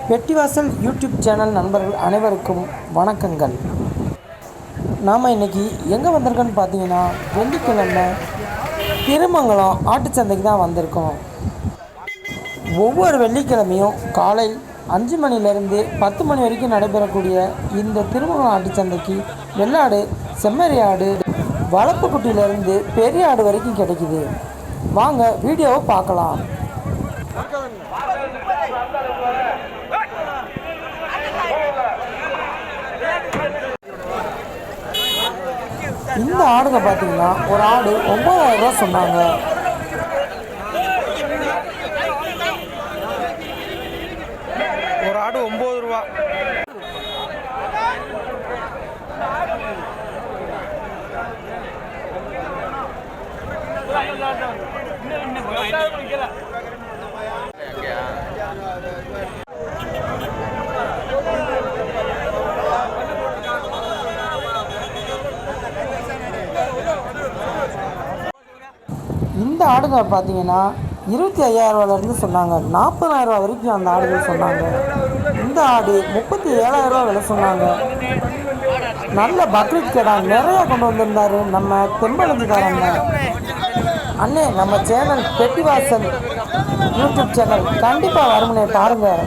பெட்டிவாசல் YouTube channel நண்பர்கள் அனைவருக்கும் வணக்கங்கள். நாம் இன்றைக்கி எங்கே வந்திருக்கோன்னு பார்த்தீங்கன்னா, வெள்ளிக்கிழமை திருமங்கலம் ஆட்டுச்சந்தைக்கு தான் வந்திருக்கோம். ஒவ்வொரு வெள்ளிக்கிழமையும் காலை 5 மணிலேருந்து 10 மணி வரைக்கும் நடைபெறக்கூடிய இந்த திருமங்கலம் ஆட்டுச்சந்தைக்கு வெள்ளாடு, செம்மறி ஆடு, வளர்ப்பு குட்டியிலேருந்து பெரிய ஆடு வரைக்கும் கிடைக்குது. வாங்க வீடியோவை பார்க்கலாம். இந்த ஆடுங்க பார்த்தீங்கன்னா ஒரு ஆடு 9,000 ரூபா சொன்னாங்க. ஒரு ஆடு 9 ரூபா. இந்த ஆடுங்க பார்த்தீங்கன்னா 25,000 ரூபாயிலேருந்து சொன்னாங்க. 40,000 ரூபா வரைக்கும் அந்த ஆடுகள் சொன்னாங்க. இந்த ஆடு 37,000 ரூபா விலை சொன்னாங்க. நல்ல பக்ரீத் கடை நிறையா கொண்டு வந்திருந்தார் நம்ம தெம்பளஞ்சிக்காரங்க அண்ணே. நம்ம சேனல் பெட்டிவாசல் யூடியூப் சேனல் கண்டிப்பாக வரும்னே பாருங்கள்.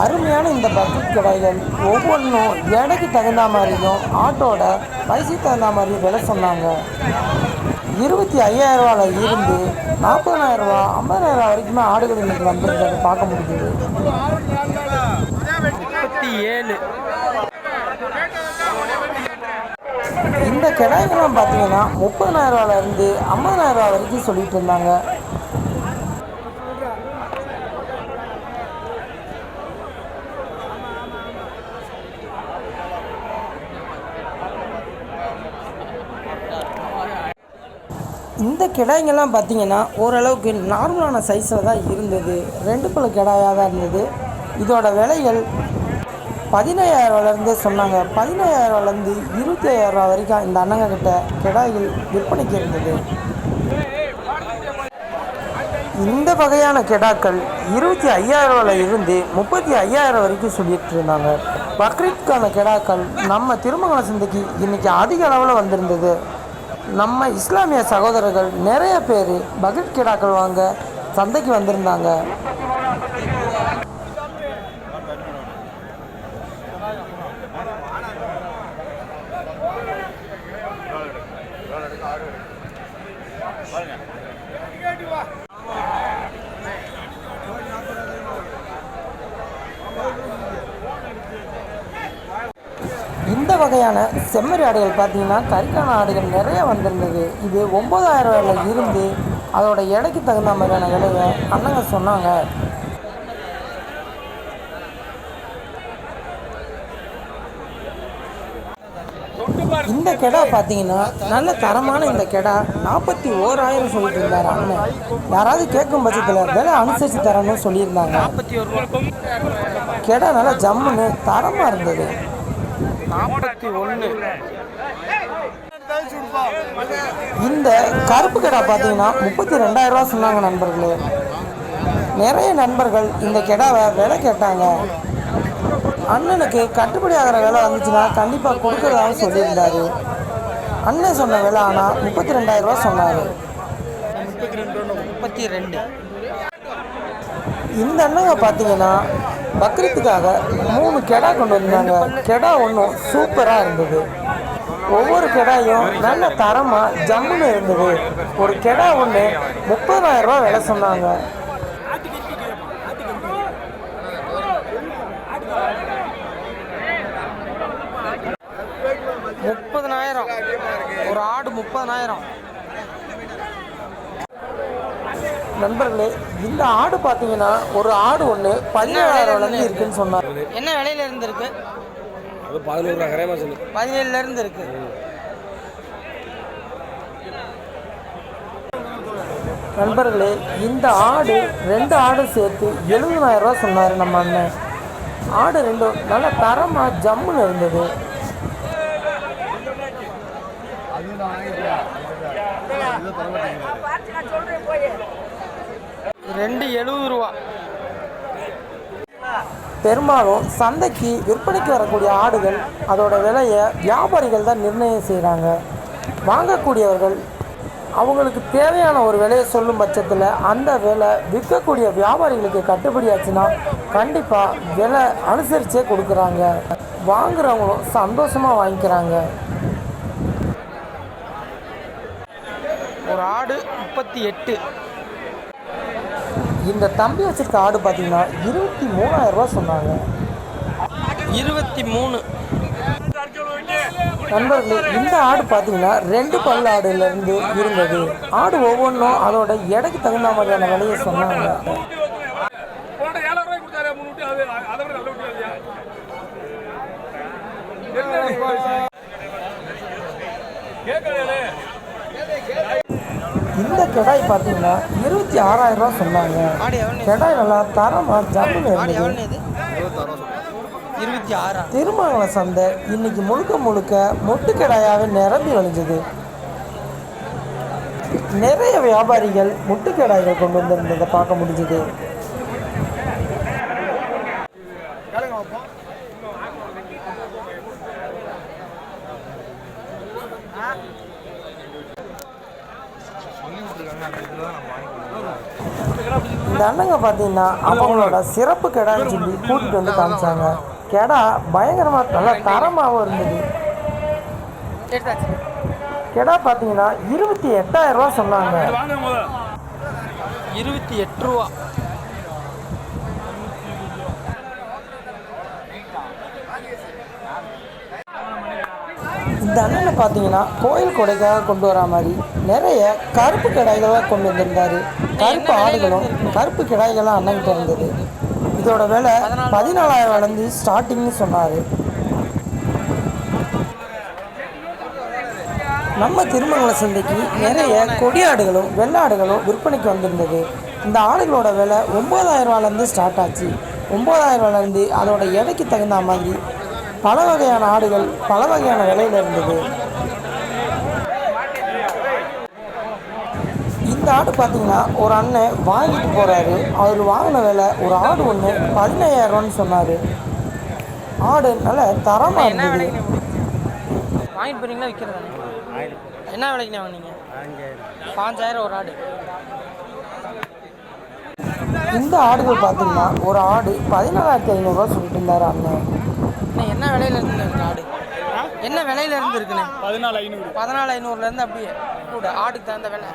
அருமையான இந்த பக்ரீத் கடைகள் ஒவ்வொன்றும் எடைக்கு தகுந்த மாதிரியும் ஆட்டோட வயசுக்கு தகுந்த மாதிரியும் விலை சொன்னாங்க. 25,000 ரூபாவில் இருந்து 40,000 ரூபா 50,000 ரூபா வரைக்குமே ஆடுகள் இன்னைக்கு வந்துருந்தது பார்க்க முடியுது. 37 இந்த கிடாய்கள்லாம் பார்த்தீங்கன்னா 30,000 ரூபாவில் இருந்து 50,000 ரூபா வரைக்கும் சொல்லிட்டு இருந்தாங்க. இந்த கிடாய்ங்கெல்லாம் பார்த்தீங்கன்னா ஓரளவுக்கு நார்மலான சைஸில் தான் இருந்தது. 2 பல்லு கிடாயாக தான் இருந்தது. இதோட விலைகள் 15,000 சொன்னாங்க. 15,000 25,000 ரூபா வரைக்கும் இந்த அண்ணங்க கிட்ட கிடாய்கள் விற்பனைக்கு இருந்தது. இந்த வகையான கிடாக்கள் 25,000 இருந்து 35,000 வரைக்கும் சொல்லிட்டு இருந்தாங்க. பக்ரீத்கான கிடாக்கள் நம்ம திருமங்கலம் சந்தைக்கு இன்றைக்கி அதிக அளவில் வந்திருந்தது. நம்ம இஸ்லாமிய சகோதரர்கள் நிறைய பேர் பக்ரீத் கிடாக்கள் வாங்க சந்தைக்கு வந்திருந்தாங்க. இந்த வகையான செம்மறி ஆடுகள் பார்த்தீங்கன்னா கறிக்கான ஆடுகள் நிறைய வந்திருந்தது. இது 9,000 ரூபாயில் இருந்து அதோட எடைக்கு தகுந்த மாதிரியான விலையை அண்ணங்க சொன்னாங்க. இந்த கெடா பார்த்தீங்கன்னா நல்ல தரமான இந்த கெடா 41,000 சொல்லிட்டு இருந்தார் அண்ணன். யாராவது கேட்கும் பட்சத்தில் விலை அனுசரித்து தரணும்னு சொல்லியிருந்தாங்க. 41 கெடா நல்லா ஜம்முன்னு தரமாக இருந்தது. 41. இந்த கருப்பு கெடா பார்த்தீங்கன்னா 32,000 ரூபா சொன்னாங்க நண்பர்களே. நிறைய நண்பர்கள் இந்த கெடாவை விலை கேட்டாங்க. அண்ணனுக்கு கட்டுப்படி ஆகிற விலை வந்துச்சுன்னா கண்டிப்பாக கொடுக்குறதாக சொல்லியிருந்தாரு. அண்ணன் சொன்ன விலை ஆனால் 32,000 ரூபா சொன்னார். 32. இந்த அண்ணங்க பார்த்தீங்கன்னா பக்ரீத்துக்காக 3 கெடா கொண்டு வந்தாங்க. கெடா ஒன்றும் சூப்பராக இருந்தது. ஒவ்வொரு கெடாயும் நல்ல தரமாக ஜம்முன்னு இருந்தது. ஒரு கெடா ஒன்று 30,000 ரூபா விலை சொன்னாங்க. ஒரு ஆடு 30,000. நண்பர்களே, இந்த ஆடு பார்த்தீங்கன்னா ஒரு ஆடு ஒன்று 17,000 இருக்குன்னு சொன்னார். என்ன விலையில இருந்து இருக்கு? 17 இருக்கு. நண்பர்களே, இந்த ஆடு 2 ஆடு சேர்த்து 70,000 ரூபா சொன்னார் நம்ம அண்ணன். ஆடு 2 நல்ல தரமாக ஜம்முன்னு இருந்தது. ரெண்டு 70 ரூபா. பெரும்பாலும் சந்தைக்கு விற்பனைக்கு வரக்கூடிய ஆடுகள் அதோட விலையை வியாபாரிகள் தான் நிர்ணயம் செய்கிறாங்க. வாங்கக்கூடியவர்கள் அவங்களுக்கு தேவையான ஒரு விலையை சொல்லும் பட்சத்தில் அந்த விலை விற்கக்கூடிய வியாபாரிகளுக்கு கட்டுப்படியாச்சுன்னா கண்டிப்பாக விலை அனுசரித்தே கொடுக்குறாங்க. வாங்குறவங்களும் சந்தோஷமாக வாங்கிக்கிறாங்க. ஒரு ஆடு 38. இந்த தம்பி வச்சிருக்க ஆடு பார்த்தீங்கன்னா 23,000 ரூபா சொன்னாங்க. 23. நண்பர்களே, இந்த ஆடு பார்த்தீங்கன்னா 2 பல் ஆடுலேருந்து இருந்தது. ஆடு ஒவ்வொன்றும் அதோட எடைக்கு தகுந்த மாதிரியான விலையை சொன்னாங்க. இந்த கெடாய் பார்த்தீங்கன்னா 26,000 ரூபா சொன்னாங்க. கெடாய் நல்லா தரமாக ஜம்முன்னு இருந்தது. 26. திருமங்கலம் சந்தை இன்னைக்கு முழுக்க முழுக்க மொட்டு கெடாயாவே நிரம்பி வழிஞ்சது. நிறைய வியாபாரிகள் முட்டு கெடாய்கள் கொண்டு வந்திருந்ததை பார்க்க முடிஞ்சது. இந்த அண்ணங்க பார்த்தீங்கன்னா அவங்களோட சிறப்பு கெடான்னு சொல்லி கூட்டிகிட்டு வந்து காமிச்சாங்க. கெடா பயங்கரமாக நல்லா தரமாகவும் இருந்தது. கெடா பார்த்தீங்கன்னா 28,000 ரூபா சொன்னாங்க. 28 ரூபா. இந்த அண்ணனை பார்த்தீங்கன்னா கோயில் கொடைக்காக கொண்டு வரா மாதிரி நிறைய கருப்பு கிடாய்களாக கொண்டு வந்திருந்தாரு. கருப்பு ஆடுகளும் கருப்பு கிடாய்களும் அண்ணன்கிட்ட இருந்தது. இதோட விலை 14,000 ஸ்டார்டிங்னு சொன்னார். நம்ம திருமங்கலம் சந்தைக்கு நிறைய கொடியாடுகளும் வெள்ளாடுகளும் விற்பனைக்கு வந்திருந்தது. இந்த ஆடுகளோட விலை 9,000 ஸ்டார்ட் ஆச்சு. 9,000 அதோட எடைக்கு தகுந்த மாதிரி பல வகையான ஆடுகள் பல வகையான விலையில் இருந்தது. இந்த ஆடு பார்த்தீங்கன்னா ஒரு அண்ணன் வாங்கிட்டு போகிறாரு. அவர் வாங்கின விலை ஒரு ஆடு ஒன்று 15,000 சொன்னார். ஆடு நல்ல தரமாக இருந்தது. வாங்கிட்டு போறீங்களா விற்கிறதா? என்ன விலைக்குண்ணே வாங்கினீங்க? 5,000 ஒரு ஆடு. இந்த ஆடுகள் பார்த்தீங்கன்னா ஒரு ஆடு 14,500 சொல்லிட்டு இருந்தார் அண்ணன். என்ன விலையில இருக்கு ஆடு? என்ன விலையில இருந்து இருக்குண்ணே? 14,500. 14,500 அப்படியே கூட ஆடுக்கு தகுந்த விலை.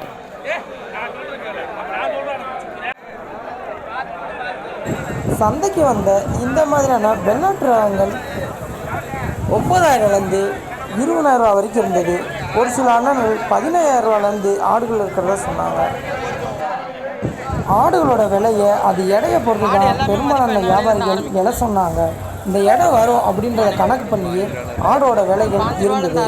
சந்தைக்கு வந்த இந்த மாதிரியான வெள்ளாட்டு ரகங்கள் 9,000 20,000 ரூபா வரைக்கும் இருந்தது. ஒரு சில அண்ணன்கள் 15,000 ஆடுகள் இருக்கிறத சொன்னாங்க. ஆடுகளோட விலையை அது எடையை பொறுத்து தான் பெரும்பாலான வியாபாரிகள் விலை சொன்னாங்க. இந்த எடை வரும் அப்படின்றத கணக்கு பண்ணியே ஆடோட விலைகள் இருந்தது.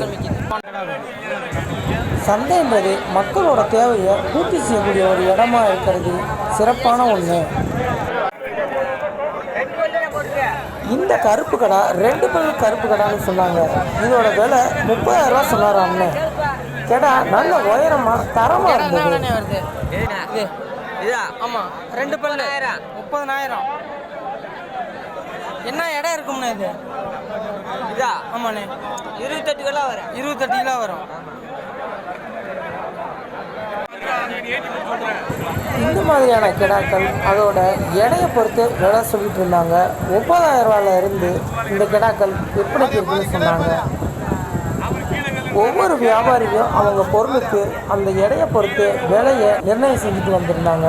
சந்தைன்றது மக்களோட தேவையை பூர்த்தி செய்யக்கூடிய ஒரு இடமா இருக்கிறது சிறப்பான ஒன்று. இந்த கருப்பு கடை 2 பல் கருப்பு கடான்னு சொன்னாங்க. இதோட விலை 30,000 ரூபா சொன்னார் அண்ணன். கடை நல்ல உயரமாக தரமாக இருந்தது. ஆமாம் 2 பல் 30,000. என்ன இடம் இருக்கும்ண்ணே இது? இதா? ஆமாண்ணே 28 கிலோ வரும். 28 கிலோ வரும். இந்த மாதிரியான கிடாக்கள் அதோட எடையை பொறுத்து விலை சொல்லிட்டு இருந்தாங்க. 30,000 இந்த கிடாக்கள் விற்பனைக்கு இருக்குன்னு சொன்னாங்க. ஒவ்வொரு வியாபாரியும் அவங்க பொருளுக்கு அந்த எடையை பொறுத்து விலையை நிர்ணயம் செஞ்சுட்டு வந்திருந்தாங்க.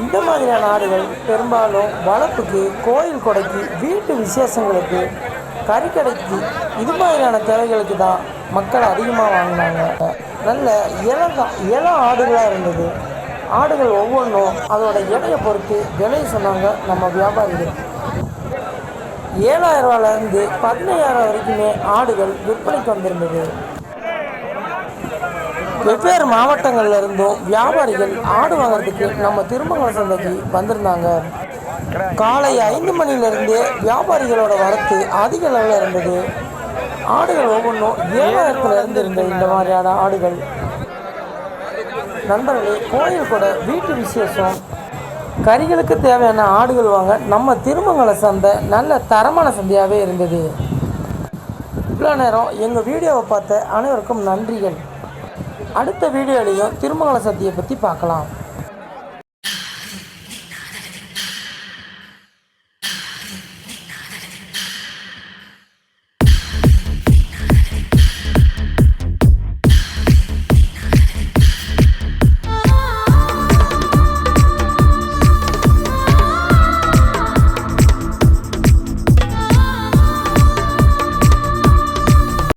இந்த மாதிரியான ஆடுகள் பெரும்பாலும் வளர்ப்புக்கு, கோயில் கொடைக்கு, வீட்டு விசேஷங்களுக்கு, கறிக்கடைக்கு இது மாதிரியான தேவைகளுக்கு தான் மக்கள் அதிகமாக வாங்கினாங்க. நல்ல இளம் ஆடுகளாக இருந்தது. ஆடுகள் ஒவ்வொன்றும் அதோட எடையை பொறுத்து விலை சொன்னாங்க நம்ம வியாபாரிகள். 7,000 15,000 வரைக்குமே ஆடுகள் விற்பனைக்கு வந்திருந்தது. வெவ்வேறு மாவட்டங்கள்ல இருந்தும் வியாபாரிகள் ஆடு வாங்குறதுக்கு நம்ம திருமங்கலம் சந்தைக்கு வந்திருந்தாங்க. காலை 5 மணிலேருந்தே வியாபாரிகளோட வரத்து அதிக அளவில் இருந்தது. ஆடுகள் ஒவ்வொன்றும் 7,000 இருந்தது. இந்த மாதிரியான ஆடுகள் நண்பர்களே, கோயில் கூட வீட்டு விசேஷம் கறிகளுக்கு தேவையான ஆடுகள் வாங்க நம்ம திருமங்கல சந்தை நல்ல தரமான சந்தையாகவே இருந்தது. இவ்வளோ நேரம் எங்கள் வீடியோவை பார்த்த அனைவருக்கும் நன்றிகள். அடுத்த வீடியோலையும் திருமங்கல சந்தையை பற்றி பார்க்கலாம்.